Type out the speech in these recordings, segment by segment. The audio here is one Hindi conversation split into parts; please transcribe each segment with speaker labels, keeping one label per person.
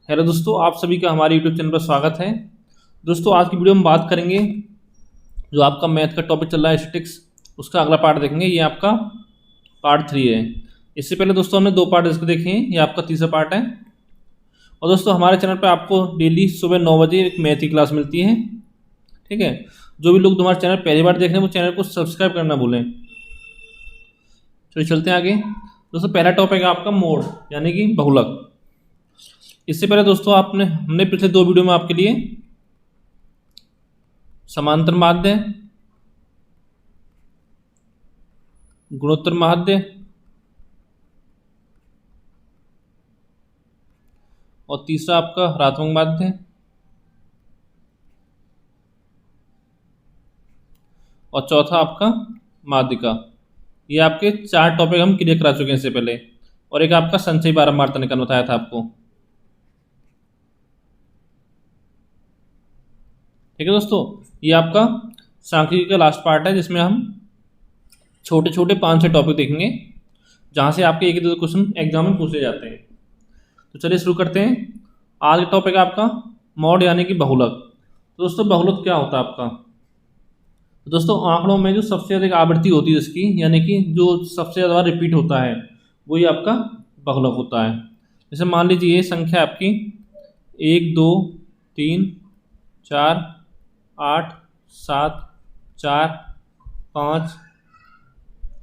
Speaker 1: हेलो दोस्तों, आप सभी का हमारे यूट्यूब चैनल पर स्वागत है। दोस्तों, आज की वीडियो में बात करेंगे जो आपका मैथ का टॉपिक चल रहा है स्टैटिस्टिक्स, उसका अगला पार्ट देखेंगे। ये आपका पार्ट 3 है। इससे पहले दोस्तों हमने 2 पार्ट इसको देखे हैं, ये आपका तीसरा पार्ट है। और दोस्तों हमारे चैनल पर आपको डेली सुबह 9 बजे एक मैथ की क्लास मिलती है। ठीक है, जो भी लोग तुम्हारे चैनल पहली बार देख रहे हैं वो चैनल को सब्सक्राइब करना भूलें। चलिए चलते हैं आगे। दोस्तों पहला टॉपिक है आपका मोड यानी कि बहुलक। इससे पहले दोस्तों हमने पिछले 2 वीडियो में आपके लिए समांतर माध्य, गुणोत्तर माध्य और तीसरा आपका ऋणात्मक माध्य और चौथा आपका माध्यिका। ये आपके 4 टॉपिक हम क्लियर करा चुके हैं इससे पहले। और एक आपका संचयी बारंबारता निकालना बताया था आपको। ठीक है दोस्तों, ये आपका सांख्यिकी का लास्ट पार्ट है जिसमें हम छोटे छोटे 5-6 टॉपिक देखेंगे जहाँ से आपके एक 2 क्वेश्चन एग्जाम में पूछे जाते हैं। तो चलिए शुरू करते हैं। आज का टॉपिक है आपका मॉड यानी कि बहुलक। तो दोस्तों बहुलक क्या होता है आपका? तो दोस्तों आंकड़ों में जो सबसे अधिक आवृत्ति होती है उसकी, यानी कि जो सबसे ज़्यादा रिपीट होता है वही आपका बहुलक होता है। जैसे मान लीजिए ये संख्या आपकी 1 2 3 4 8 7 4 5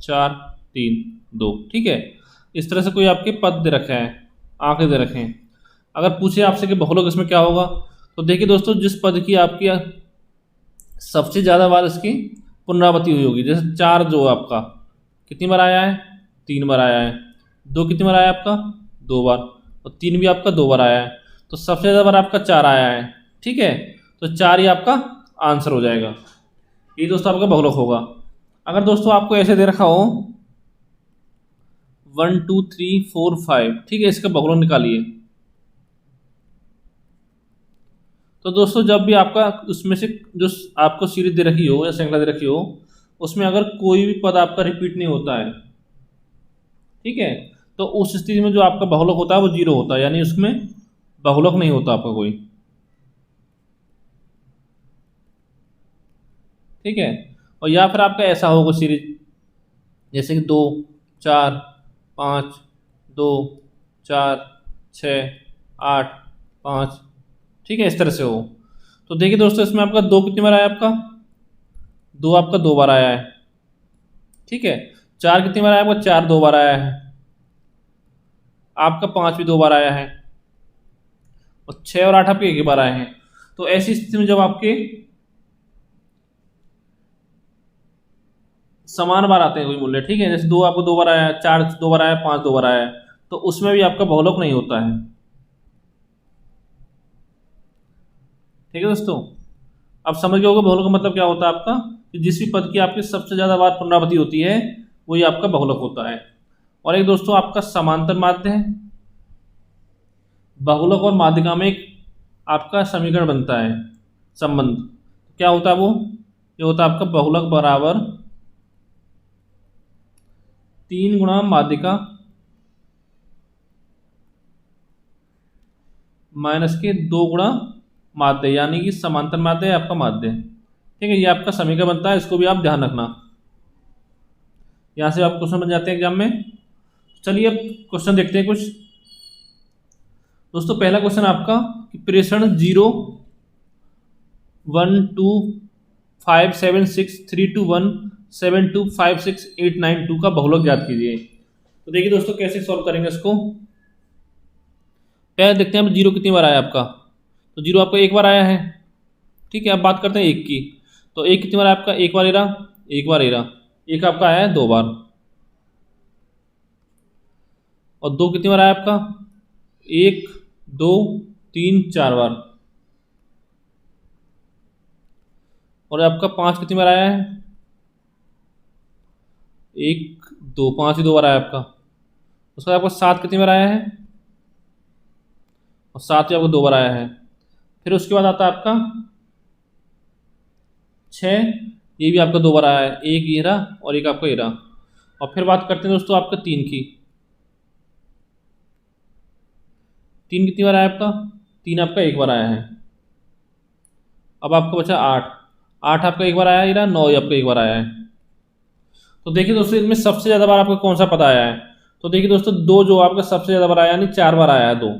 Speaker 1: 4 3 2। ठीक है, इस तरह से कोई आपके पद दे रखा है, आंकड़े दे रखे हैं। अगर पूछे आपसे कि बहुलक इसमें क्या होगा, तो देखिए दोस्तों जिस पद की आपकी सबसे ज़्यादा बार इसकी पुनरावृत्ति हुई होगी, जैसे 4 जो आपका कितनी बार आया है, 3 बार आया है। 2 कितनी बार आया आपका, 2 बार। और 3 भी आपका 2 बार आया है, तो सबसे ज़्यादा बार आपका 4 आया है। ठीक है, तो 4 ही आपका आंसर हो जाएगा। ये दोस्तों आपका बहुलक होगा। अगर दोस्तों आपको ऐसे दे रखा हो 1 2 3 4 5, ठीक है, इसका बहुलक निकालिए। तो दोस्तों जब भी आपका उसमें से जो आपको सीरीज दे रखी हो या श्रृंखला दे रखी हो, उसमें अगर कोई भी पद आपका रिपीट नहीं होता है, ठीक है, तो उस स्थिति में जो आपका बहुलक होता है वो 0 होता है, यानी उसमें बहुलक नहीं होता आपका कोई। ठीक है, और या फिर आपका ऐसा होगा सीरीज जैसे कि 2 4 5 2 4 6 8 5, ठीक है, इस तरह से हो। तो देखिए दोस्तों इसमें आपका 2 कितनी बार आया, आपका 2 आपका 2 बार आया है। ठीक है, 4 कितनी बार आया आपका, 4 2 बार आया है। आपका 5 भी 2 बार आया है। और 6 और 8 आपके 1 बार आए हैं। तो ऐसी स्थिति में जब आपके समान बार आते हैं कोई मूल्य, ठीक है, जैसे 2 आपको 2 बार आया, 4 2 बार आया, 5 2 बार आया, तो उसमें भी आपका बहुलक नहीं होता है। ठीक है दोस्तों, अब समझ गए होगा बहुलक का मतलब क्या होता है आपका, कि जिस भी पद की आपकी सबसे ज़्यादा बार पुनरावृत्ति होती है वही आपका बहुलक होता है। और एक दोस्तों आपका समांतर माध्य है। बहुलक और माध्यिका में एक आपका समीकरण बनता है, संबंध। क्या होता है वो? ये होता है आपका बहुलक बराबर 3 गुणा माध्यिका माइनस के 2 गुणा माध्य, यानी कि समांतर माध्य है आपका माध्य। ठीक है, ये आपका समीकरण बनता है, इसको भी आप ध्यान रखना। यहाँ से आप क्वेश्चन बन जाते हैं एग्जाम में। चलिए अब क्वेश्चन देखते हैं कुछ। दोस्तों पहला क्वेश्चन आपका कि प्रेषण 0 1 2 5 7 6 3 2 1 7 2 5 6 8 9 2 का बहुलक ज्ञात कीजिए। तो देखिए दोस्तों कैसे सॉल्व करेंगे इसको। पहले देखते हैं 0 कितनी बार आया आपका, तो 0 आपका 1 बार आया है। ठीक है, अब बात करते हैं 1 की। तो 1 कितनी बार आया आपका, 1 बार एरा, 1 बार एरा, 1 आपका आया है 2 बार। और 2 कितनी बार आया आपका, 1 2 3 4 बार। और आपका 5 कितनी बार आया है, 1 2 5 ही 2 बार आया आपका। उसके बाद आपका 7 कितनी बार आया है, और 7 ही आपको 2 बार आया है। फिर उसके बाद आता है आपका 6, ये भी आपका 2 बार आया है, 1 एरा और 1 आपका एरा। और फिर बात करते हैं दोस्तों आपका 3 की। 3 कितनी बार आया आपका, 3 आपका एक बार आया है। अब आपका बचा 8, 8 आपका एक बार आया है, 9 आपका एक बार आया है। तो देखिए दोस्तों इनमें सबसे ज़्यादा बार आपका कौन सा पद आया है, तो देखिए दोस्तों 2 जो आपका सबसे ज़्यादा बार आया यानी 4 बार आया है 2,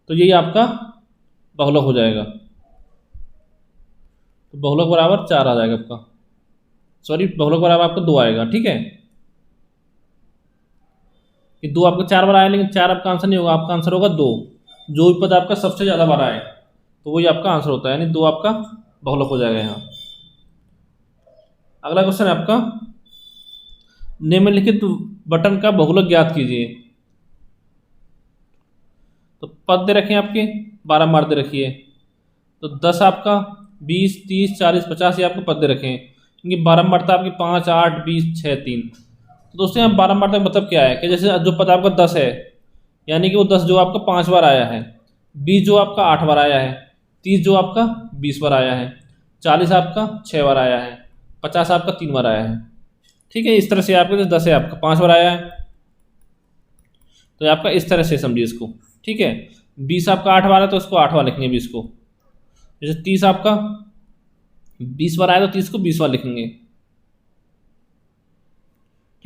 Speaker 1: तो यही आपका बहुलक हो जाएगा। तो बहुलक बराबर 4 आ जाएगा आपका, सॉरी बहुलक बराबर आपका 2 आएगा। ठीक है, कि 2 आपका 4 बार आया, लेकिन 4 आपका आंसर नहीं होगा, आपका आंसर होगा 2। जो भी पद आपका सबसे ज़्यादा बार आए तो वही आपका आंसर होता है, यानी 2 आपका बहुलक हो जाएगा यहाँ। अगला क्वेश्चन है आपका, निम्नलिखित बटन का बहुलक ज्ञात कीजिए। तो पद दे रखे हैं आपके 12 मार्क दे रखी है, तो 10 आपका, 20, 30, 40, 50 ये आपको पद दे रखे हैं, क्योंकि 12 मार्क आपकी 5, 8, 20, 6, 3। तो दोस्तों यहाँ 12 मार्क मतलब क्या है कि जैसे जो पद आपका 10 है यानी कि वो 10 जो आपका 5 बार आया है, 20 जो आपका 8 बार आया है, 30 जो आपका 20 बार आया है, 40 आपका 6 बार आया है, 50 आपका 3 बार आया है। ठीक है, इस तरह से आपका जैसे 10 है आपका 5 बार आया है, तो ये आपका इस तरह से समझिए इसको। ठीक है, 20 आपका 8 बार है तो इसको 8 बार लिखेंगे 20 को। जैसे 30 आपका 20 बार आया तो 30 को 20 बार लिखेंगे।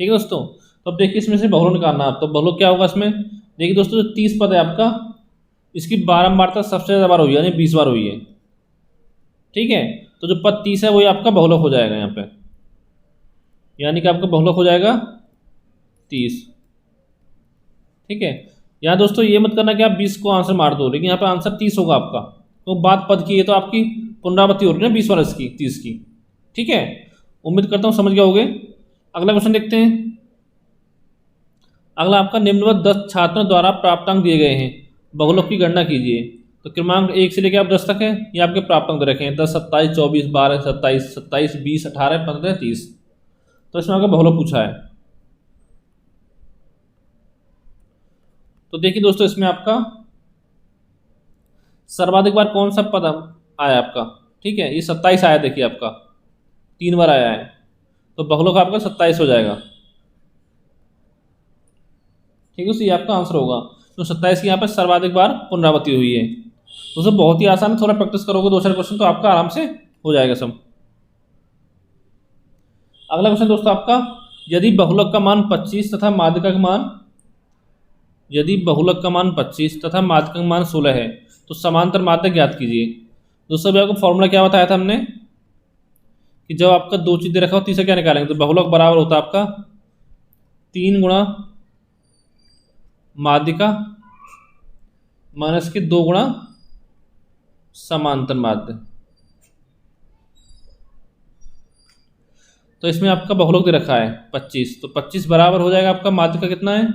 Speaker 1: ठीक है दोस्तों, तो अब देखिए इसमें से बहुलक निकालना आप, तो बहुलक क्या होगा इसमें, देखिए दोस्तों जो 30 पद है आपका, इसकी बारंबारता सबसे ज़्यादा बार हुई है, यानी 20 बार हुई है। ठीक है, तो जो पद 30 है वही आपका बहुलक हो जाएगा यहाँ पे, यानी कि आपका बहुलक हो जाएगा 30। ठीक है, यहाँ दोस्तों ये मत करना कि आप 20 को आंसर मार दो, लेकिन यहाँ पे आंसर 30 होगा आपका, तो बात पद की है तो आपकी पुनरावृत्ति हो रही है ना 20 बार इसकी 30 की। ठीक है, उम्मीद करता हूँ समझ गए होगे। अगला क्वेश्चन देखते हैं। अगला आपका निम्नवत 10 छात्रों द्वारा प्राप्तांक दिए गए हैं, बहुलक की गणना कीजिए। तो क्रमांक 1 से लेकर आप 10 तक है, ये आपके प्राप्तांक दे रखे हैं 10, 27, 24, 12, 27, 27, 20, 18, 15, 30। तो इसमें आपका बहुलक पूछा है। तो देखिए दोस्तों इसमें आपका सर्वाधिक बार कौन सा पद आया आपका, ठीक है, ये 27 आया, देखिए आपका 3 बार आया है, तो बहुलक आपका 27 हो जाएगा। ठीक है, तो ये आपका आंसर होगा, तो 27 की यहाँ पर सर्वाधिक बार पुनरावृत्ति हुई है। दोस्तों बहुत ही आसान है, थोड़ा प्रैक्टिस करोगे 2-4 क्वेश्चन तो आपका आराम से हो जाएगा सब। अगला क्वेश्चन दोस्तों आपका, यदि बहुलक का मान 25 तथा माध्यिका का मान, यदि बहुलक का मान 25 तथा माध्यिका का मान 16 है तो समांतर माध्यक ज्ञात कीजिए। दोस्तों अभी आपको फॉर्मूला क्या बताया था हमने कि जब आपका 2 चीज़ दे रखा हो तीसरा क्या निकालेंगे, तो बहुलक बराबर होता है आपका 3 गुणा माध्यिका माइनस के 2 गुणा समांतर माध्य। तो इसमें आपका बहुलक दे रखा है 25, तो 25 बराबर हो जाएगा आपका माध्यिका कितना है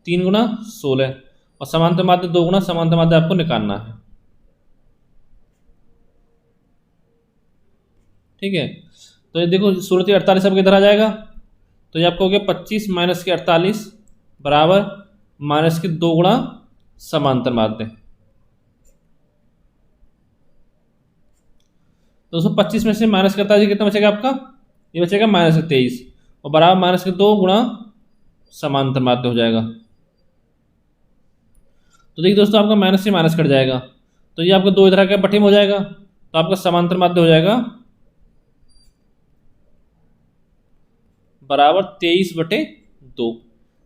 Speaker 1: 3 गुणा 16, और समांतर माध्य 2 गुणा समांतर माध्य आपको निकालना है। ठीक है, तो ये देखो 16 से 48 आपके इधर आ जाएगा, तो ये आपको हो गया 25 माइनस के 48 बराबर माइनस के 2 गुणा समांतर माध्य। तो दोस्तों 25 में से माइनस के 48 कितना बचेगा आपका, ये बचेगा माइनस के 23, और बराबर माइनस के 2 गुणा समांतर माध्य हो जाएगा। तो देखिए दोस्तों आपका माइनस से माइनस कट जाएगा, तो ये आपका 2 इधर आकर बटे में हो जाएगा, तो आपका समांतर माध्य हो जाएगा बराबर 23/2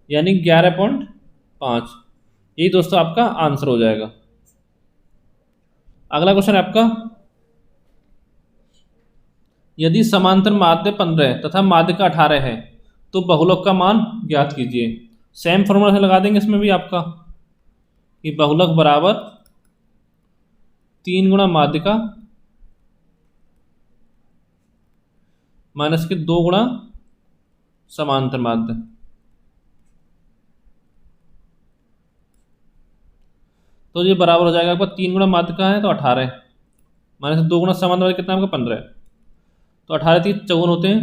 Speaker 1: यानी 11.5। यही दोस्तों आपका आंसर हो जाएगा। अगला क्वेश्चन है आपका, यदि समांतर माध्य 15 तथा माध्यिका 18 है तो बहुलक का मान ज्ञात कीजिए। सेम फॉर्मूला से लगा देंगे इसमें भी आपका कि बहुलक बराबर 3 गुणा माध्यिका माइनस के 2 गुणा समांतर माध्य। तो ये बराबर हो जाएगा आपका 3 गुणा माध्यिका है तो 18 माइनस 2 गुणा समांतर माध्य कितना आपका 15, तो 18 30 54 होते हैं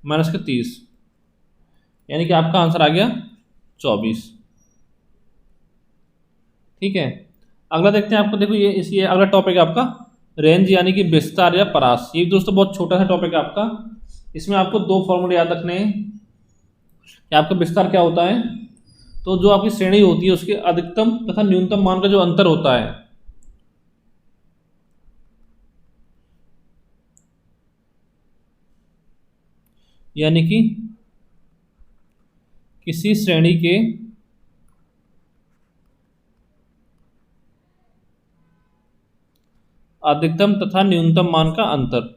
Speaker 1: माइनस के 30, यानी कि आपका आंसर आ गया 24। ठीक है, अगला देखते हैं आपको, देखो ये अगला टॉपिक है आपका रेंज यानी कि विस्तार या परास। ये दोस्तों बहुत छोटा सा टॉपिक है आपका, इसमें आपको 2 फॉर्मूले याद रखने हैं कि आपका विस्तार क्या होता है। तो जो आपकी श्रेणी होती है उसके अधिकतम तथा न्यूनतम मान का जो अंतर होता है यानी कि किसी श्रेणी के अधिकतम तथा न्यूनतम मान का अंतर।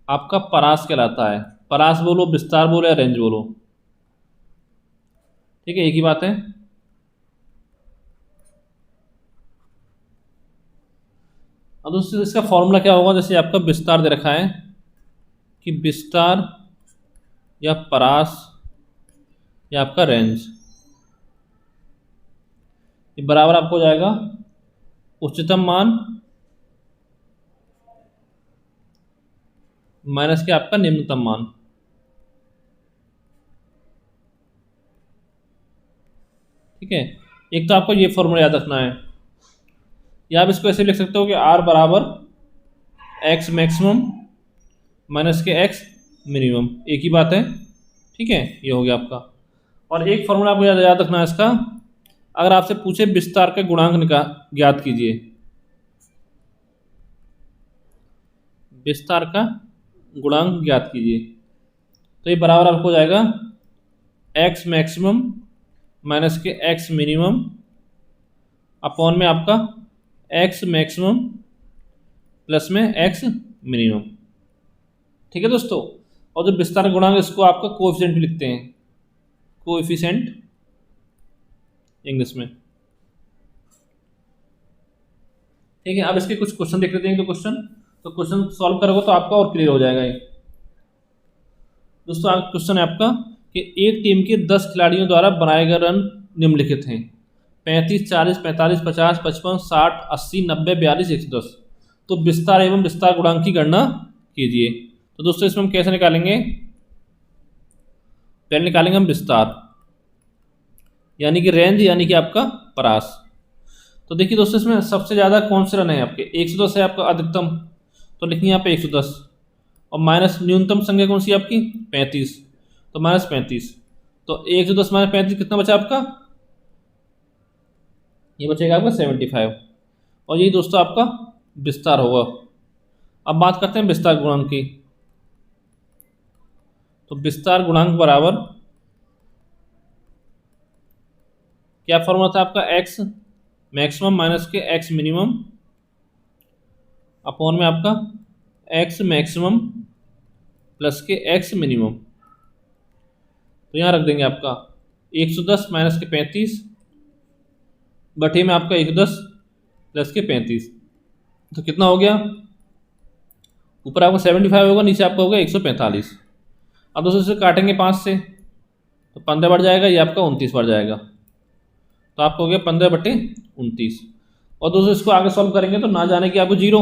Speaker 1: आपका परास कहलाता है। परास बोलो, विस्तार बोलो या रेंज बोलो, ठीक है, एक ही बात है। अब दोस्तों इसका फॉर्मूला क्या होगा, जैसे आपका विस्तार दे रखा है कि विस्तार या परास या आपका रेंज, ये बराबर आपको हो जाएगा उच्चतम मान माइनस के आपका निम्नतम मान। ठीक है, एक तो आपको ये फॉर्मूला याद रखना है, या आप इसको ऐसे लिख सकते हो कि आर बराबर एक्स मैक्सिमम माइनस के एक्स मिनिमम, एक ही बात है। ठीक है, ये हो गया आपका। और एक फॉर्मूला आपको याद रखना है इसका, अगर आपसे पूछे विस्तार का गुणांक ज्ञात कीजिए, विस्तार का गुणांक ज्ञात कीजिए, तो ये बराबर आपको हो जाएगा एक्स मैक्सिमम माइनस के एक्स मिनिमम अपॉन में आपका एक्स मैक्सिमम प्लस में एक्स मिनिमम। ठीक है दोस्तों, और जो विस्तार गुणांक इसको आपका कोएफिशिएंट भी लिखते हैं, कोएफिशिएंट इंग्लिश में। ठीक है, अब इसके कुछ क्वेश्चन देख लेते हैं। तो क्वेश्चन सॉल्व करोगे तो आपका और क्लियर हो जाएगा ये। दोस्तों क्वेश्चन है आपका कि एक टीम के 10 खिलाड़ियों द्वारा बनाए गए रन निम्नलिखित हैं: 35, 40, 45, 50, 55, 60, 80, 90, 42, 110। तो विस्तार एवं विस्तार गुणांक की गणना कीजिए। तो दोस्तों इसमें हम कैसे निकालेंगे, पहले निकालेंगे हम विस्तार यानी कि रेंज यानी कि आपका परास। तो देखिए दोस्तों इसमें सबसे ज़्यादा कौन से रन है आपके, 110 है आपका अधिकतम, तो लिखिए यहाँ पे 110, और माइनस न्यूनतम संख्या कौन सी आपकी 35, तो माइनस 35। तो 110 माइनस 35 कितना बचा आपका, ये बचेगा आपका 75, और यही दोस्तों आपका विस्तार होगा। अब बात करते हैं विस्तार गुणांक की। तो विस्तार गुणांक बराबर क्या फॉर्मूला था आपका, एक्स मैक्सिमम माइनस के एक्स मिनिमम अपॉन में आपका एक्स मैक्सिमम प्लस के एक्स मिनिमम। तो यहाँ रख देंगे आपका 110 माइनस के 35 बटे में आपका 110 प्लस के 35, तो कितना हो गया, ऊपर आपका 75 होगा, नीचे आपका होगा 145। अब दोस्तों इसे काटेंगे 5 से, तो 15 बढ़ जाएगा, ये आपका 29 बढ़ जाएगा, तो आपको हो गया 15/29। और दोस्तों इसको आगे सॉल्व करेंगे तो ना जाने की आपको 0,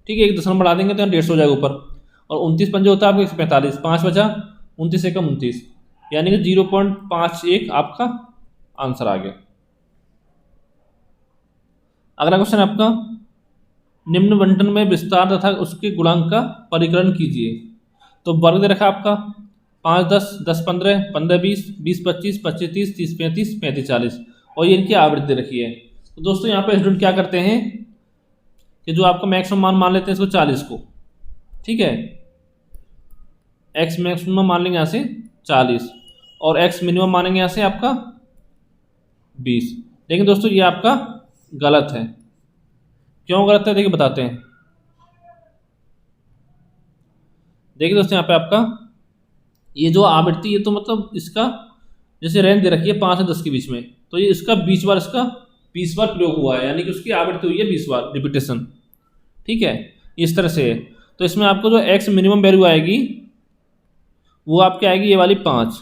Speaker 1: ठीक है, एक दशमलव बढ़ा देंगे तो 150 हो जाएगा ऊपर, और 29 पंजे होता है आपको 145, 5 बचा, 29 एकम 29, यानी कि 0.51 आपका आंसर आ गया। अगला क्वेश्चन आपका, निम्न बंटन में विस्तार तथा उसके गुणांक का परिकलन कीजिए। तो वर्ग दे रखा आपका 5, 10, 10, 15, 15, 20, 20, 25, 25, 30, 30, 35, 35, 40, और ये इनकी आवृत्ति दे रखी है। तो दोस्तों यहाँ पे स्टूडेंट क्या करते हैं कि जो आपका मैक्सिमम मान लेते हैं इसको 40 को, ठीक है, एक्स मैक्सिमम मान लेंगे यहाँ से 40 और एक्स मिनिमम मानेंगे यहाँ से आपका 20। लेकिन दोस्तों ये आपका गलत है। क्यों गलत है, देखिए बताते हैं। देखिए दोस्तों यहाँ पे आपका ये जो आवृत्ति, ये तो मतलब इसका जैसे रेंज दे रखी है 5 से 10 के बीच में, तो ये इसका 20 बार, इसका 20 बार प्रयोग हुआ है, यानी कि उसकी आवृत्ति हुई है 20 बार रिपीटेशन। ठीक है, इस तरह से है। तो इसमें आपको जो एक्स मिनिमम वैल्यू आएगी वो आपकी आएगी ये वाली 5,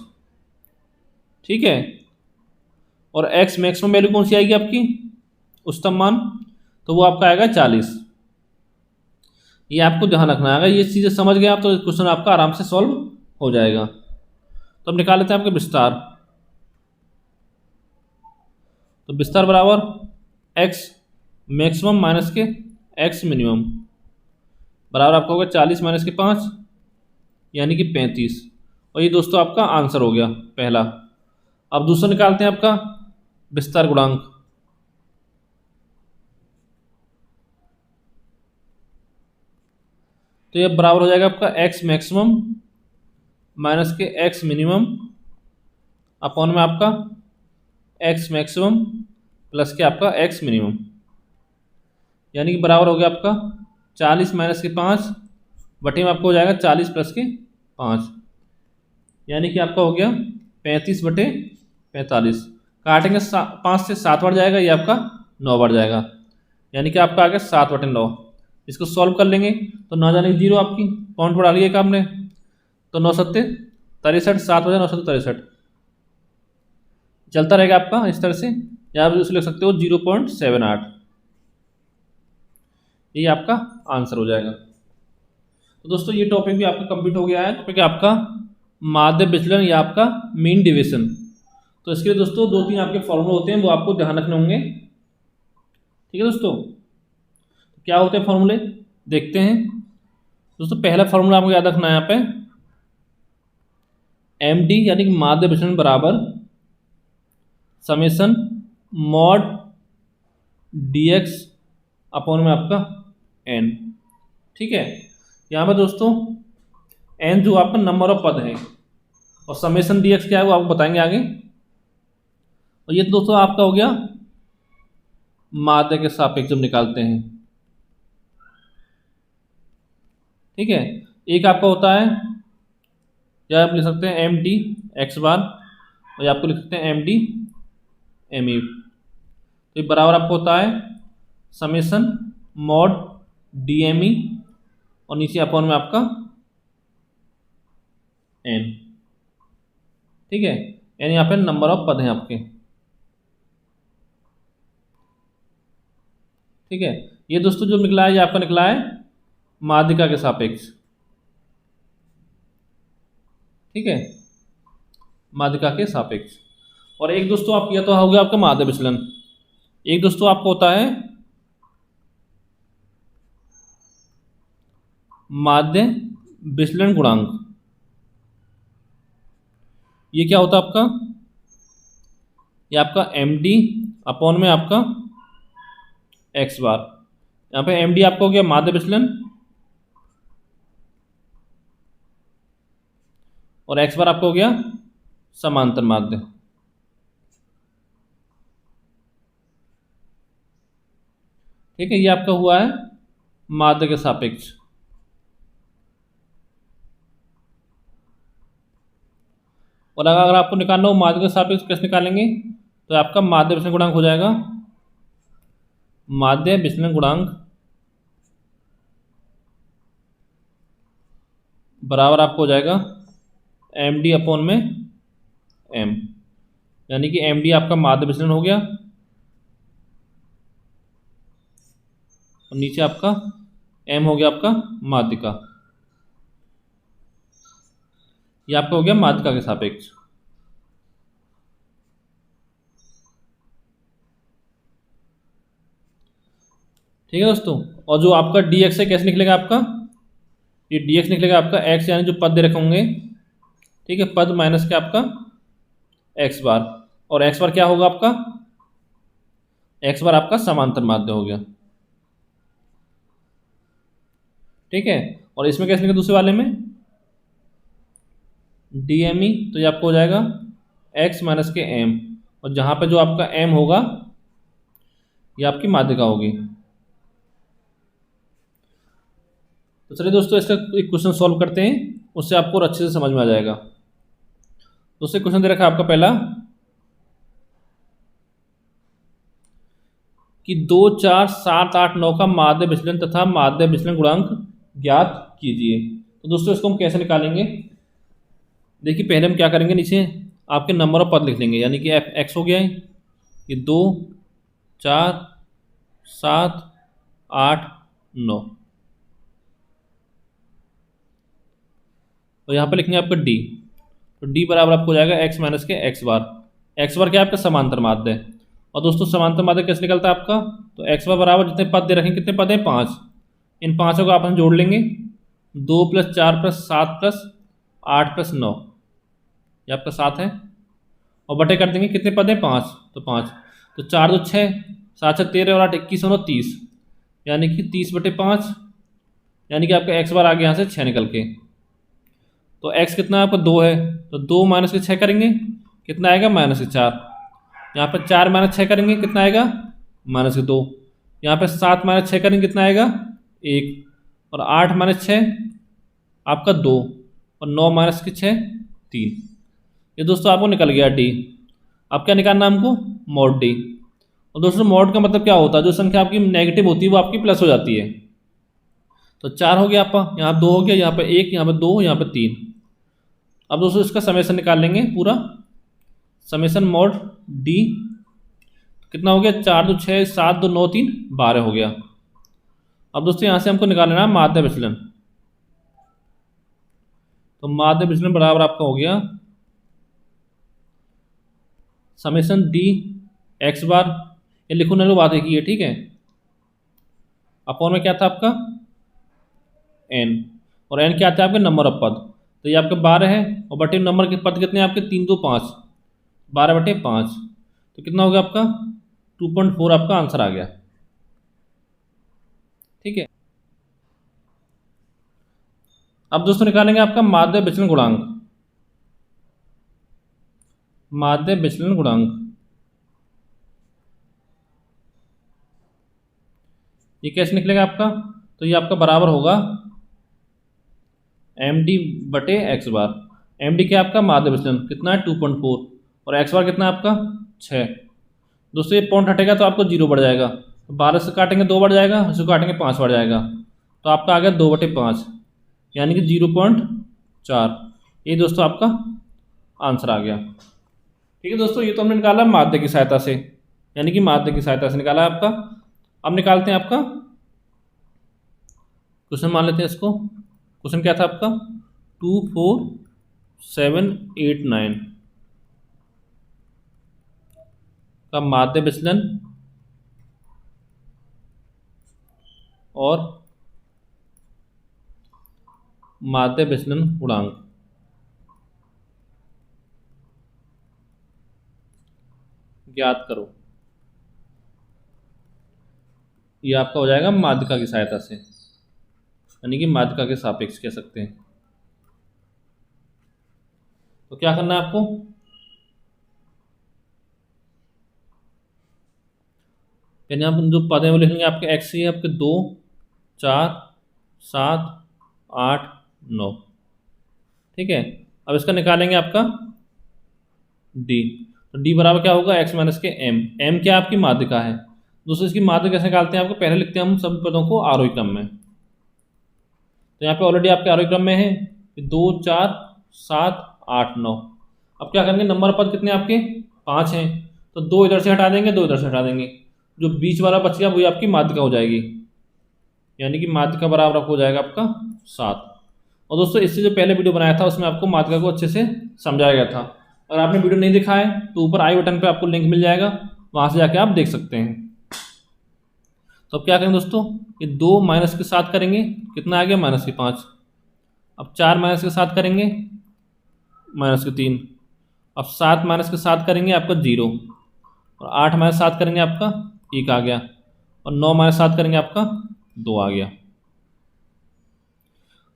Speaker 1: ठीक है, और एक्स मैक्सिमम वैल्यू कौन सी आएगी आपकी, उच्चतम मान, तो वो आपका आएगा 40। ये आपको ध्यान रखना है, ये चीज़ें समझ गए आप तो क्वेश्चन आपका आराम से सॉल्व हो जाएगा। तो अब निकाल लेते हैं आपके विस्तार। तो विस्तार बराबर एक्स मैक्सिमम माइनस के एक्स मिनिमम बराबर आपका होगा 40 माइनस के 5 यानी कि 35, और ये दोस्तों आपका आंसर हो गया पहला। अब दूसरा निकालते हैं आपका विस्तार गुणांक। तो ये बराबर हो जाएगा आपका एक्स मैक्सिमम माइनस के एक्स मिनिमम अपॉन में आपका एक्स मैक्सिमम प्लस के आपका एक्स मिनिमम, यानी कि बराबर हो गया आपका 40 माइनस के 5 बटे में आपको हो जाएगा 40 प्लस के 5, यानी कि आपका हो गया 35 बटे 45। काटेंगे 5 से 7 बढ़ जाएगा, ये आपका 9 बढ़ जाएगा, यानी कि आपका आ गया 7 बटे 9। इसको सॉल्व कर लेंगे तो ना जाने जीरो आपकी पॉइंट बढ़ा लिया काम ने, तो 9 सत्ते 63, 7 बजे 9 सत्ते 63 चलता रहेगा आपका इस तरह से, या आप उसे लिख सकते हो 0.78। ये आपका आंसर हो जाएगा। तो दोस्तों ये टॉपिक भी आपका कंप्लीट हो गया है। टॉपिक है आपका माध्य विचलन या आपका मीन डिविएशन। तो इसके लिए दोस्तों 2-3 आपके फॉर्मूले होते हैं, वो आपको ध्यान रखने होंगे। ठीक है दोस्तों, क्या होते हैं फॉर्मूले देखते हैं। दोस्तों पहला फॉर्मूला आपको याद रखना है यहाँ पे, एम डी यानी कि माध्य विचलन बराबर summation mod D x upon में आपका एन। ठीक है, यहाँ पर दोस्तों एन जो आपका नंबर ऑफ पद है और समेसन डी एक्स क्या है वो आपको बताएंगे आगे। और ये दोस्तों आपका हो गया माध्य के सापेक्ष जब निकालते हैं। ठीक है, एक आपका होता है, या आप लिख सकते हैं एम डी एक्स बार, और आपको लिख सकते हैं एम डी एम ई। तो ये बराबर आपको होता है summation mod D M E और नीचे अपॉन में आपका एन। ठीक है, एन यहाँ पे नंबर ऑफ पद हैं आपके। ठीक है, ये दोस्तों जो निकला है ये आपका निकला है माध्यिका के सापेक्ष। ठीक है, माध्यिका के सापेक्ष। और एक दोस्तों आप यह तो हो गया आपका माध्य विचलन, एक दोस्तों आपको होता है माध्य विचलन गुणांक। ये क्या होता है आपका, ये आपका एम डी अपॉन में आपका एक्स बार। यहाँ पे एम डी आपका हो गया माध्य विचलन और एक्स बार आपका हो गया समांतर माध्य। ठीक है, ये आपका हुआ है माध्य के सापेक्ष। और अगर आपको निकालना हो माध्य के सापेक्ष कैसे निकालेंगे, तो आपका माध्य विचलन गुणांक हो जाएगा माध्य विचलन गुणांक बराबर आपको हो जाएगा एम डी अपॉन में एम, यानी कि एम डी आपका माध्य विचलन हो गया और नीचे आपका एम हो गया आपका माध्यिका। ये आपका हो गया माध्यिका के सापेक्ष। ठीक है दोस्तों, और जो आपका डी एक्स है कैसे निकलेगा आपका, ये डी एक्स निकलेगा आपका एक्स यानी जो पद दे रखे होंगे। ठीक है, पद माइनस के आपका एक्स बार, और एक्स बार क्या होगा आपका, एक्स बार आपका समांतर माध्य हो गया। ठीक है, और इसमें कैसे निकलेगा दूसरे वाले में डी एम ई, तो ये आपको हो जाएगा एक्स माइनस के एम, और जहाँ पे जो आपका एम होगा ये आपकी माध्यिका होगी। तो चलिए दोस्तों इसका एक क्वेश्चन सॉल्व करते हैं, उससे आपको और अच्छे से समझ में आ जाएगा। दूसरे क्वेश्चन दे रखा है आपका पहला कि 2, 4, 7, 8, 9 का माध्य विचलन तथा माध्य विचलन गुणांक ज्ञात कीजिए। तो दोस्तों इसको हम कैसे निकालेंगे, देखिए पहले हम क्या करेंगे, नीचे आपके नंबर ऑफ पद लिख लेंगे, यानी कि एफ एक्स हो गया है, ये 2, 4, 7, 8, 9, और यहाँ पे लिखेंगे आपका डी। तो डी बराबर आपको हो जाएगा एक्स माइनस के एक्स बार। एक्स बार क्या है आपका समांतर माध्य है, और दोस्तों समांतर माध्य कैसे निकलता है आपका, तो एक्स बार बराबर जितने पद दे रखें, कितने पद हैं 5, इन पाँचों को आप हम जोड़ लेंगे, 2 + 4 + 7 + 8 + 9, ये आपका 7 है, और बटे कर देंगे कितने पद हैं 5, तो 5, तो 4 2 6, 7 6 13 और 8 21 और 30, यानी कि 30/5, यानी कि आपका x बार आ गया यहाँ से 6 निकल के। तो x कितना है आपका 2 है, तो 2 माइनस के 6 करेंगे कितना आएगा -4। यहाँ पर 4 माइनस 6 करेंगे कितना आएगा -2। यहाँ पर 7 माइनस 6 करेंगे कितना आएगा 1, और 8 माइनस 6 आपका 2, और 9 माइनस के 6 3। ये दोस्तों आपको निकल गया डी। अब क्या निकालना हमको, मॉड डी। और दोस्तों मॉड का मतलब क्या होता है, जो संख्या आपकी नेगेटिव होती है वो आपकी प्लस हो जाती है। तो 4 हो गया आपका, यहाँ 2 हो गया, यहाँ पे 1, यहाँ पे 2, यहाँ पे 3। अब दोस्तों इसका समेशन निकाल लेंगे पूरा, समेशन मॉड डी कितना हो गया, 4 2 6, 7 2 9 3 12 हो गया। अब दोस्तों यहाँ से हमको निकाल लेना है माध्य विचलन। तो माध्य विचलन बराबर आपका हो गया समेशन डी एक्स बार, ये लिखने वाली बात है कि ये ठीक है, अपॉन में क्या था आपका एन, और एन क्या आता है आपके नंबर ऑफ पद। तो ये आपका 12 है, और बटे नंबर के पद कितने हैं आपके 3 2 5, 12/5, तो कितना हो गया आपका 2.4 आपका आंसर आ गया। ठीक है, अब दोस्तों निकालेंगे आपका माध्य विचलन गुणांक। माध्य विचलन गुणांक ये कैसे निकलेगा आपका, तो ये आपका बराबर होगा md/x बार। md क्या आपका माध्य विचलन कितना है 2.4, और x बार कितना है आपका 6। दोस्तों ये पॉइंट हटेगा तो आपको 0 बढ़ जाएगा, तो 12 से काटेंगे 2 बढ़ जाएगा, उसको काटेंगे 5 बढ़ जाएगा, तो आपका आ गया 2/5, यानी कि 0.4। ये दोस्तों आपका आंसर आ गया। ठीक है दोस्तों, ये तो हमने निकाला माध्य की सहायता से, यानी कि माध्य की सहायता से निकाला आपका। अब निकालते हैं आपका क्वेश्चन, मान लेते हैं इसको। क्वेश्चन क्या था आपका 2 4 7 8 9 का माध्य विचलन और माध्य विचलन गुणांक ज्ञात करो। ये आपका हो जाएगा माध्यिका की सहायता से, यानी कि माध्यिका के सापेक्ष कह सकते हैं। तो क्या करना है आपको, यानी आप जो पद हैं वो लिख लेंगे आपके x है आपके 2 4 7 8 9। ठीक है, अब इसका निकालेंगे आपका d। तो d बराबर क्या होगा x माइनस के m क्या आपकी माध्यिका है। दोस्तों इसकी माध्यिका कैसे निकालते हैं, आपको पहले लिखते हैं हम सभी पदों को आरोही क्रम में। तो यहाँ पे ऑलरेडी आपके आरोही क्रम में है 2 4 7 8 9। अब क्या करेंगे, नंबर पद कितने आपके 5 हैं, तो 2 इधर से हटा देंगे, 2 इधर से हटा देंगे, जो बीच वाला बच गया वही आपकी माध्यिका हो जाएगी, यानी कि माध्यिका बराबर हो जाएगा आपका 7। और दोस्तों इससे जो पहले वीडियो बनाया था उसमें आपको माध्यिका को अच्छे से समझाया गया था। अगर आपने वीडियो नहीं देखा है तो ऊपर आई बटन पे आपको लिंक मिल जाएगा, वहाँ से जाके आप देख सकते हैं। तो अब क्या करेंगे दोस्तों, ये 2 माइनस के 7 करेंगे कितना आ गया -5। अब 4 माइनस के 7 करेंगे -3। अब 7 माइनस के 7 करेंगे आपका 0, और 8 माइनस 7 करेंगे आपका 1 आ गया, और 9 माइनस 7 करेंगे आपका 2 आ गया।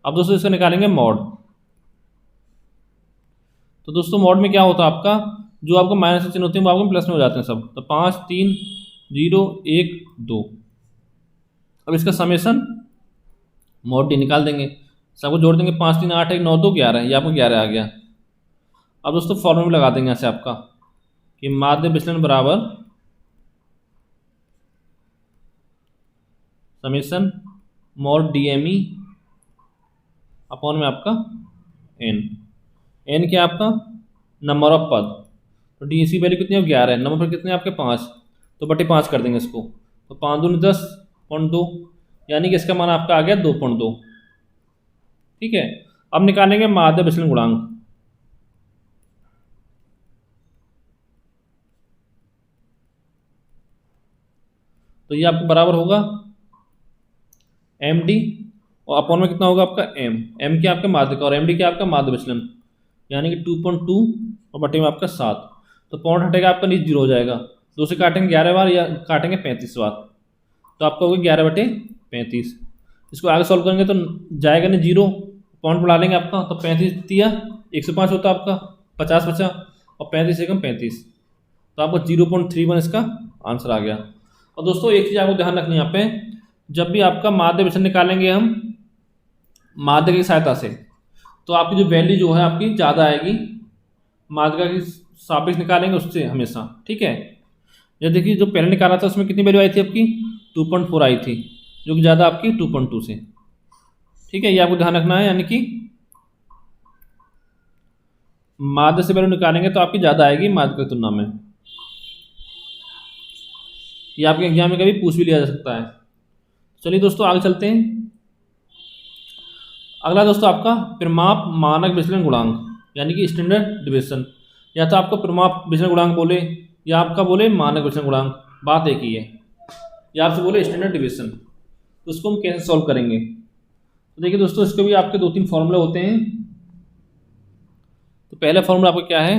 Speaker 1: अब दोस्तों इसको निकालेंगे मॉड। तो दोस्तों मॉड में क्या होता है आपका, जो आपको माइनस के चिन्ह होते हैं वो आपको प्लस में हो जाते हैं सब। तो 5 3 0 1 2। अब इसका समेशन मॉड डी निकाल देंगे, सबको जोड़ देंगे, 5 3 8 1 9 2 11, ये आपको 11 आ गया। अब दोस्तों फॉर्मूला लगा देंगे यहाँ से आपका कि माध्य विचलन बराबर समेशन मॉड DME अपॉन में आपका n क्या आपका नंबर ऑफ पद। तो डी की वैल्यू कितनी है 11 है, नंबर पर कितने आपके 5, तो बटे 5 कर देंगे इसको, तो 5 दूनी 10.2, यानी कि इसका मान आपका आ गया 2.2। ठीक है, अब निकालेंगे माध्य विचलन गुणांक। तो ये आपको बराबर होगा md, और अपॉन में कितना होगा आपका m क्या आपका माध्यिका और md क्या आपका माध्य विचलन, यानी कि 2.2 और बटे में आपका 7। तो पॉइंट हटेगा आपका, नीचे 0 हो जाएगा। 2 से काटेंगे 11 बार या काटेंगे 35 बार, तो आपका होगा 11/35। इसको आगे सॉल्व करेंगे तो जाएगा नहीं 0, पॉइंट बढ़ा लेंगे आपका, तो 35 तिया 105 होता है आपका, 50 बचा, और 35 एकम 35, तो आपको 0.31 इसका आंसर आ गया। और दोस्तों एक चीज़ आपको ध्यान रखनी है यहाँ पे, जब भी आपका माध्य विचलन निकालेंगे हम माध्यक की सहायता से, तो आपकी जो वैल्यू जो है आपकी ज़्यादा आएगी माध्यक की सापेक्ष निकालेंगे उससे हमेशा, ठीक है। ये देखिए जो पहले निकाला था उसमें कितनी वैल्यू आई थी आपकी, 2.4 आई थी, जो कि ज़्यादा आपकी 2.2 से, ठीक है। ये आपको ध्यान रखना है, यानी कि माध्य से वैल्यू निकालेंगे तो आपकी ज़्यादा आएगी माध्यक की तुलना में। ये आपके एग्जाम में कभी पूछ भी लिया जा सकता है। चलिए दोस्तों आगे चलते हैं। अगला दोस्तों आपका परिमाप मानक विचलन गुणांक, यानी कि स्टैंडर्ड डिविएशन, या तो आपको परिमाप विचलन गुणांक बोले या आपका बोले मानक विचलन गुणांक, बात एक ही है। या आपसे बोले स्टैंडर्ड डिविएशन, तो उसको हम कैसे सॉल्व करेंगे। तो देखिए दोस्तों इसके भी आपके 2-3 फॉर्मूले होते हैं। तो पहला फॉर्मूला आपका क्या है,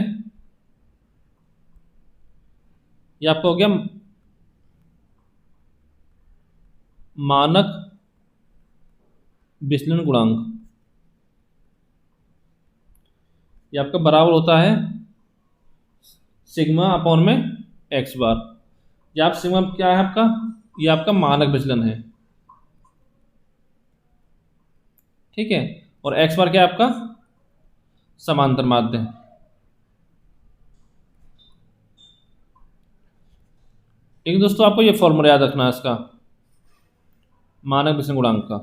Speaker 1: ये आपका हो गया मानक विचलन गुणांक, ये आपका बराबर होता है सिग्मा अपॉन में एक्स बार। ये आप सिग्मा क्या है आपका, ये आपका मानक विचलन है, ठीक है। और एक्स बार क्या है आपका समांतर माध्य। लेकिन दोस्तों आपको ये फॉर्मूला याद रखना है इसका मानक विचलन गुणांक का,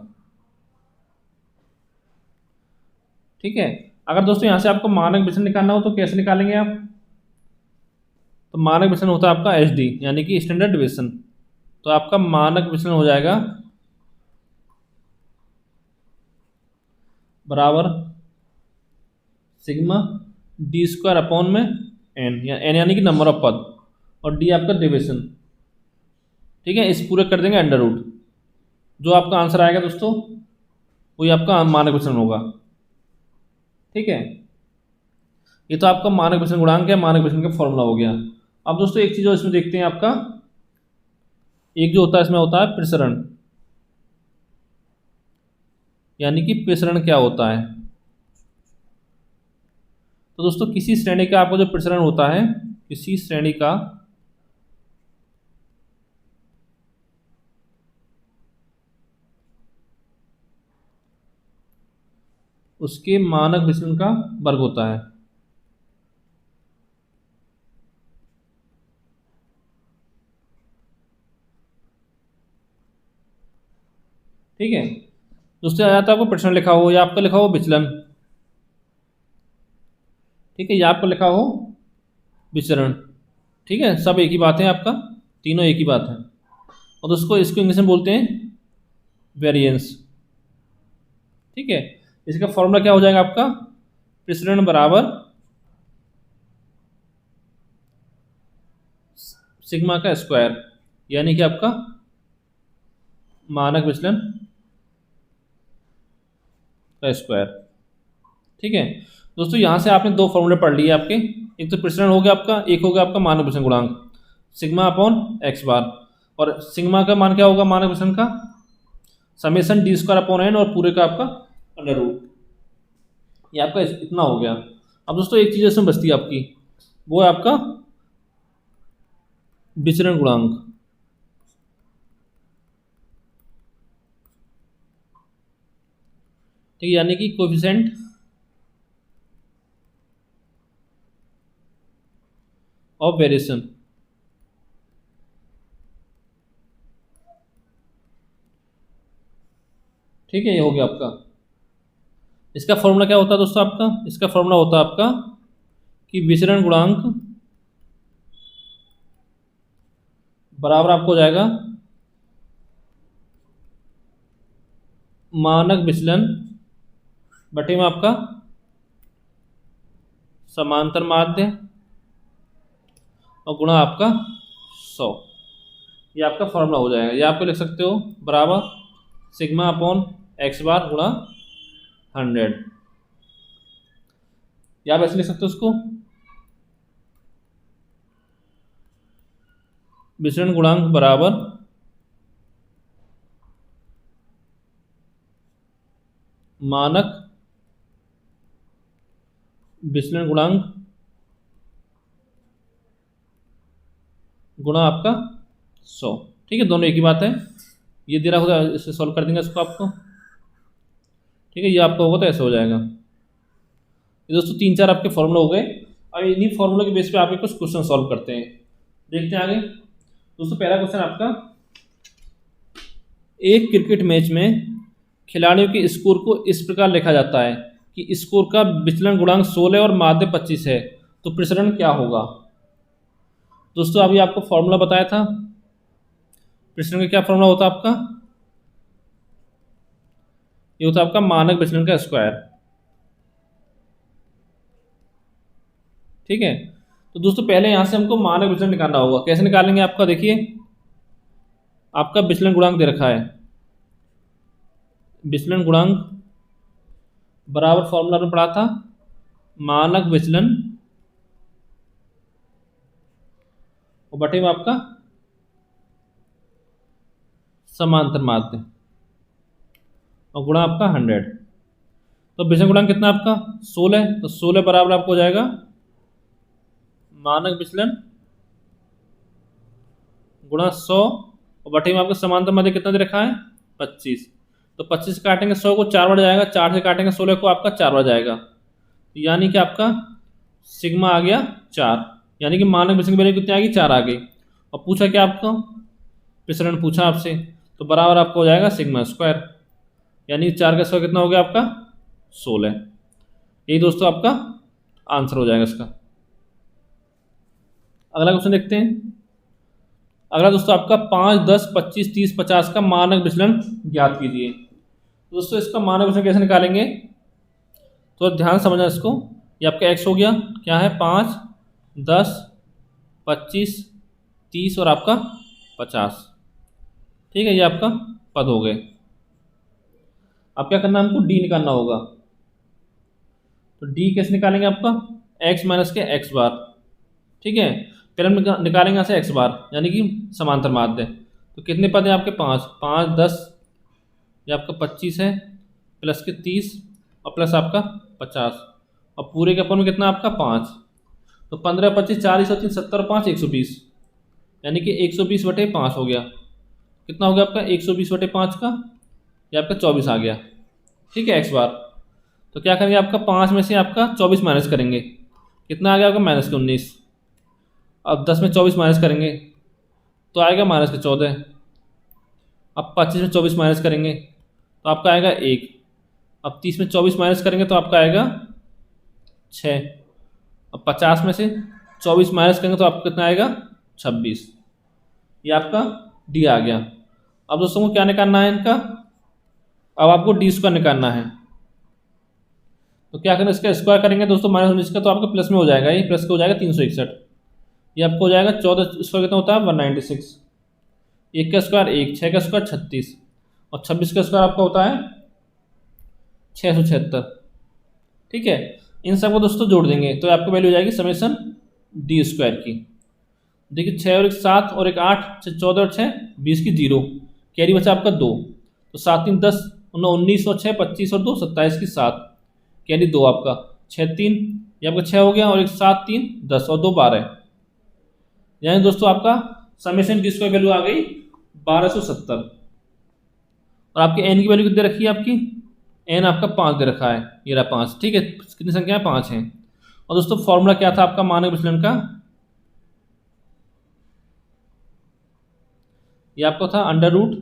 Speaker 1: ठीक है। अगर दोस्तों यहाँ से आपको मानक विचलन निकालना हो तो कैसे निकालेंगे आप, तो मानक विचलन होता है आपका एसडी, यानी कि स्टैंडर्ड डिविएशन। तो आपका मानक विचलन हो जाएगा बराबर सिग्मा डी स्क्वायर अपॉन में एन, या एन यानी कि नंबर ऑफ पद, और डी आपका डिविएशन, ठीक है। इस पूरे कर देंगे अंडर रूट, जो आपका आंसर आएगा दोस्तों वही आपका मानक विचलन होगा, ठीक है। ये तो आपका मानक विचलन गुणांक है, मानक विचलन का फॉर्मूला हो गया। अब दोस्तों एक चीज़ और इसमें देखते हैं, आपका एक जो होता है इसमें होता है प्रसरण, यानी कि प्रसरण क्या होता है। तो दोस्तों किसी श्रेणी का आपको जो प्रसरण होता है, किसी श्रेणी का उसके मानक विचलन का वर्ग होता है, ठीक है। दोस्तों या तो आपको प्रसरण लिखा हो या आपका लिखा हो विचलन, ठीक है, या आपको लिखा हो विचरण, ठीक है। सब एक ही बात है, आपका तीनों एक ही बात है। और दोस्तों इसको इंग्लिश में बोलते हैं वेरिएंस, ठीक है। इसका फॉर्मूला क्या हो जाएगा आपका, प्रसरण बराबर सिग्मा का स्क्वायर, यानी कि आपका मानक विचलन का स्क्वायर, ठीक है। दोस्तों यहाँ से आपने 2 फॉर्मूले पढ़ लिए आपके, एक तो प्रसरण हो गया आपका, एक हो गया आपका मानक विचलन गुणांक सिग्मा अपॉन एक्स बार, और सिग्मा का मान क्या होगा मानक विचलन का, summation D square upon N, और पूरे का आपका अंडर रूट। ये आपका इतना हो गया। अब दोस्तों एक चीज़ इसमें बचती है आपकी, वो है आपका विचरण गुणांक, ठीक है, यानी कि कोएफिशिएंट ऑफ वेरिएशन, ठीक है। ये हो गया आपका। इसका फॉर्मूला क्या होता है दोस्तों आपका, इसका फॉर्मूला होता है आपका कि विचरण गुणांक बराबर आपको हो जाएगा मानक विचलन बटे में आपका समांतर माध्य और गुणा आपका 100। ये आपका फॉर्मूला हो जाएगा। ये आपको लिख सकते हो बराबर सिग्मा अपॉन एक्स बार गुणा 100, या आप ऐसे लिख सकते हो उसको विचलन गुणांक बराबर मानक विचलन गुणांक गुणा आपका 100। ठीक है, दोनों एक ही बात है। ये दे रहा होगा, इससे सॉल्व कर देंगे इसको आपको। ठीक है, ये आपका होगा तो ऐसे हो जाएगा। ये दोस्तों 3-4 आपके फॉर्मूला हो गए। अब इन्हीं फॉर्मूला के बेस पे आपके कुछ क्वेश्चन सॉल्व करते हैं। देखते हैं आगे। दोस्तों पहला क्वेश्चन आपका, एक क्रिकेट मैच में खिलाड़ियों के स्कोर को इस प्रकार लिखा जाता है कि स्कोर का विचलन गुणांक 16 और माध्य 25 है, तो प्रसरण क्या होगा। दोस्तों अभी आपको फॉर्मूला बताया था, प्रसरण का क्या फॉर्मूला होता है आपका, ये होता है आपका मानक विचलन का स्क्वायर। ठीक है, तो दोस्तों पहले यहां से हमको मानक विचलन निकालना होगा। कैसे निकालेंगे आपका, देखिए आपका विचलन गुणांक दे रखा है, विचलन गुणांक बराबर फॉर्मूला में पढ़ा था मानक विचलन और बटे में आपका समांतर माध्य और गुणा आपका 100। तो विचलन गुणांक कितना आपका 16, तो 16 बराबर आपको हो जाएगा मानक विचलन गुणा 100 और बटे में आपका समांतर माध्य कितना दे रखा है 25। तो 25 से काटेंगे 100 को 4 बार जाएगा, 4 से काटेंगे 16 को आपका 4 बार जाएगा, यानी कि आपका सिग्मा आ गया 4, यानी कि मानक विचलन की वैल्यू कितनी आ गई 4 आ गई। और पूछा क्या आपको, प्रसरण पूछा आपसे, तो बराबर आपको हो जाएगा सिग्मा स्क्वायर, यानी 4 का स्क्वायर कितना हो गया आपका 16। यही दोस्तों आपका आंसर हो जाएगा इसका। अगला क्वेश्चन देखते हैं। अगला दोस्तों आपका 5, 10, 25, 30, 50 का मानक विचलन ज्ञात कीजिए। दोस्तों इसका मानक विचलन कैसे निकालेंगे, तो ध्यान समझना इसको। ये आपका x हो गया, क्या है 5, 10, 25, 30 और आपका 50। ठीक है, ये आपका पद हो गए। अब क्या करना है, हमको d निकालना होगा। तो d कैसे निकालेंगे आपका, x माइनस के x बार। ठीक है, पहले हम निकालेंगे यहाँ से x बार, यानी कि समांतर माध्य। तो कितने पद हैं आपके 5, 5, 10, ये आपका 25 है, प्लस के 30 और प्लस आपका 50, और पूरे के अपन में कितना आपका 5। तो 15, 25, 40 और 3, 70 और 5, 120, यानी कि 120 बटे 5 हो गया। कितना हो गया आपका 120 बटे 5 का, ये आपका 24 आ गया। ठीक है, x बार। तो क्या करेंगे, आपका 5 में से आपका 24 माइनस करेंगे, कितना आ गया आपका माइनस के 19। अब 10 में 24 माइनस करेंगे तो आएगा माइनस के 14। अब 25 में 24 माइनस करेंगे तो आपका आएगा 1। अब 30 में 24 माइनस करेंगे तो आपका आएगा 6। अब 50 में से 24 माइनस करेंगे तो आपको कितना आएगा 26। ये आपका डी आ गया। अब दोस्तों को क्या निकालना है इनका, अब आपको डी स्क्वायर निकालना है। तो क्या करें, इसका स्क्वायर करेंगे दोस्तों माइनस 19 का, तो आपके प्लस में हो जाएगा, ये प्लस का हो जाएगा 361। ये आपको हो जाएगा 14 स्क्वायर कितना होता है 196, 1 का स्क्वायर 1, 6 का स्क्वायर 36 और 26 का स्क्वायर आपका होता है 676। ठीक है, इन सबको दोस्तों जोड़ देंगे तो आपको वैल्यू हो जाएगी समेसन डी स्क्वायर की। देखिए 6 और 1 7 और 1 8, 14 और 6 20 की 0, कैरी बचा आपका 2, तो 7 3 10, 19 और 6 25 और 2 27 की 7, कैरी 2 आपका 6 3, ये आपका 6 हो गया और 1 7 3 10 और 2 12, यानी दोस्तों आपका समेशन डी स्क्वायर वैल्यू आ गई 1270। और आपकी एन की वैल्यू कितनी रखी है, आपकी एन आपका 5 दे रखा है, ये रहा 5। ठीक है, कितनी संख्या है 5 है। और दोस्तों फॉर्मूला क्या था आपका मानक विचलन का, ये आपको था under root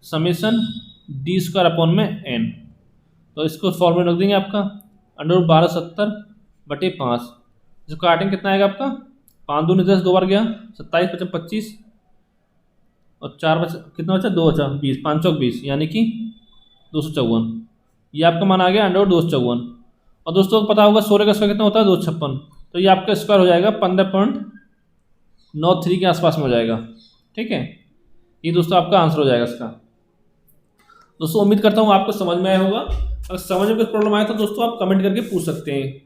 Speaker 1: summation D square upon में एन। तो इसको फॉर्मूला रख देंगे आपका अंडर रूट 1270 बटे 5, जो काटेंगे कितना आएगा आपका 5 दूनी 10, 2 बार गया 27 55 25 और 4 बचा कितना बचा 2 बचा 20, 5 चौक 20, यानी कि 254। ये आपका मान आ गया अंडर रूट 254। और दोस्तों को पता होगा 16 का स्क्वायर कितना होता है 256, तो ये आपका स्क्वायर हो जाएगा 15.93 के आसपास में हो जाएगा। ठीक है, ये दोस्तों आपका आंसर हो जाएगा इसका। दोस्तों उम्मीद करता हूँ आपको समझ में आया होगा। अगर समझ में कुछ प्रॉब्लम आए तो दोस्तों आप कमेंट करके पूछ सकते हैं।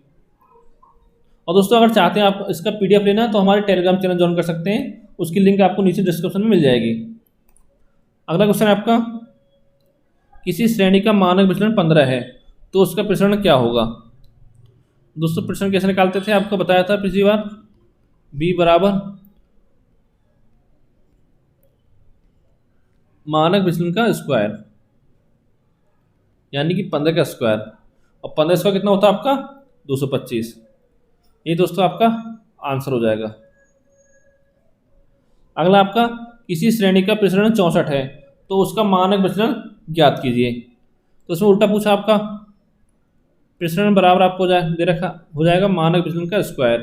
Speaker 1: और दोस्तों अगर चाहते हैं आप इसका PDF लेना तो हमारे टेलीग्राम चैनल ज्वाइन कर सकते हैं, उसकी लिंक आपको नीचे डिस्क्रिप्शन में मिल जाएगी। अगला क्वेश्चन है आपका, किसी श्रेणी का मानक विचलन 15 है तो उसका प्रसरण क्या होगा। दोस्तों प्रसरण कैसे निकालते थे, आपको बताया था पिछली बार, b बराबर मानक विचलन का स्क्वायर, यानी कि 15 का स्क्वायर, और 15 स्क्वायर कितना होता है आपका 225। ये दोस्तों आपका आंसर हो जाएगा। अगला आपका, किसी श्रेणी का प्रसरण 64 है तो उसका मानक विचलन ज्ञात कीजिए। तो इसमें उल्टा पूछा आपका, प्रसरण बराबर आपको दे रखा हो जाएगा मानक विचलन का स्क्वायर।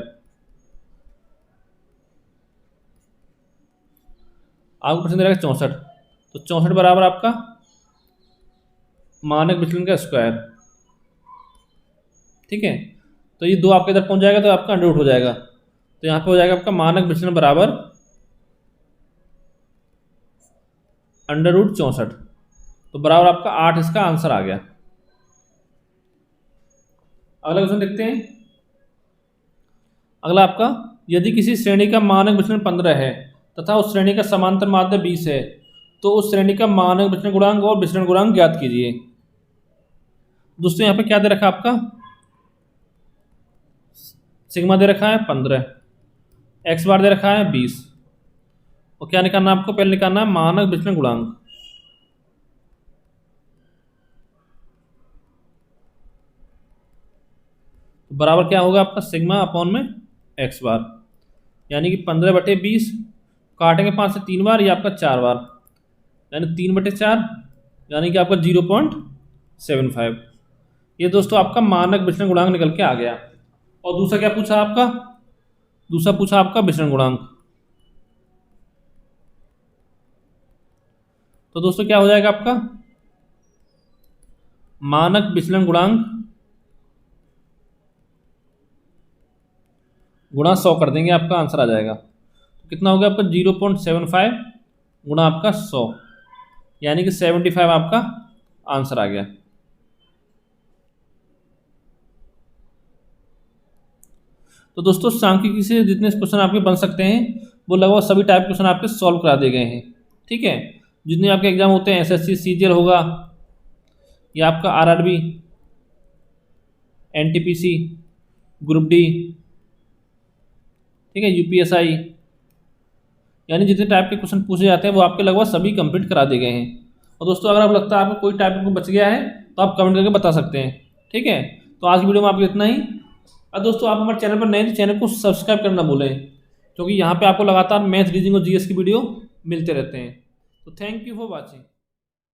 Speaker 1: आपको प्रश्न दे रखा 64, तो 64 बराबर आपका मानक विचलन का स्क्वायर। ठीक है, तो ये 2 आपके इधर पहुंच जाएगा तो आपका अंडर रूट हो जाएगा, तो यहाँ पे हो जाएगा आपका मानक विचलन बराबर अंडर रूट 64, तो बराबर आपका 8 इसका आंसर आ गया। अगला क्वेश्चन देखते हैं। अगला आपका, यदि किसी श्रेणी का मानक विचलन 15 है तथा उस श्रेणी का समांतर माध्य 20 है तो उस श्रेणी का मानक विचलन गुणांक और विचलन गुणांक ज्ञात कीजिए। दोस्तों यहाँ पे क्या दे रखा है आपका, सिग्मा दे रखा है 15, एक्स बार दे रखा है 20, और क्या निकालना है आपको, पहले निकालना है मानक विचलन गुणांक। तो बराबर क्या होगा आपका सिग्मा अपॉन में एक्स बार, यानी कि 15/20, काटेंगे 5 से 3 बार, ये आपका 4 बार, यानी 3/4, यानी कि आपका 0.75। ये दोस्तों आपका मानक विचलन गुणांक निकल के आ गया। और दूसरा क्या पूछा आपका, दूसरा पूछा आपका विचलन गुणांक। तो दोस्तों क्या हो जाएगा आपका, मानक विचलन गुणांक गुणा 100 कर देंगे, आपका आंसर आ जाएगा। तो कितना हो गया आपका 0.75 गुणा आपका 100, यानी कि 75 आपका आंसर आ गया। तो दोस्तों सांख्यिकी से जितने क्वेश्चन आपके बन सकते हैं वो लगभग सभी टाइप क्वेश्चन आपके सॉल्व करा दिए गए हैं। ठीक है, जितने आपके एग्जाम होते हैं, एसएससी सीजीएल होगा, या आपका आरआरबी, एनटीपीसी, ग्रुप डी, ठीक है, यूपीएसआई, यानी जितने टाइप के क्वेश्चन पूछे जाते हैं वो आपके लगभग सभी कंप्लीट करा दिए गए हैं। और दोस्तों अगर आपको लगता है आपको कोई टाइप को बच गया है तो आप कमेंट करके बता सकते हैं। ठीक है, तो आज की वीडियो में आपको इतना ही। और दोस्तों आप हमारे चैनल पर नए तो चैनल को सब्सक्राइब करना भूलें, क्योंकि यहाँ पे आपको लगातार मैथ, रीजनिंग और जीएस की वीडियो मिलते रहते हैं। तो थैंक यू फॉर वॉचिंग।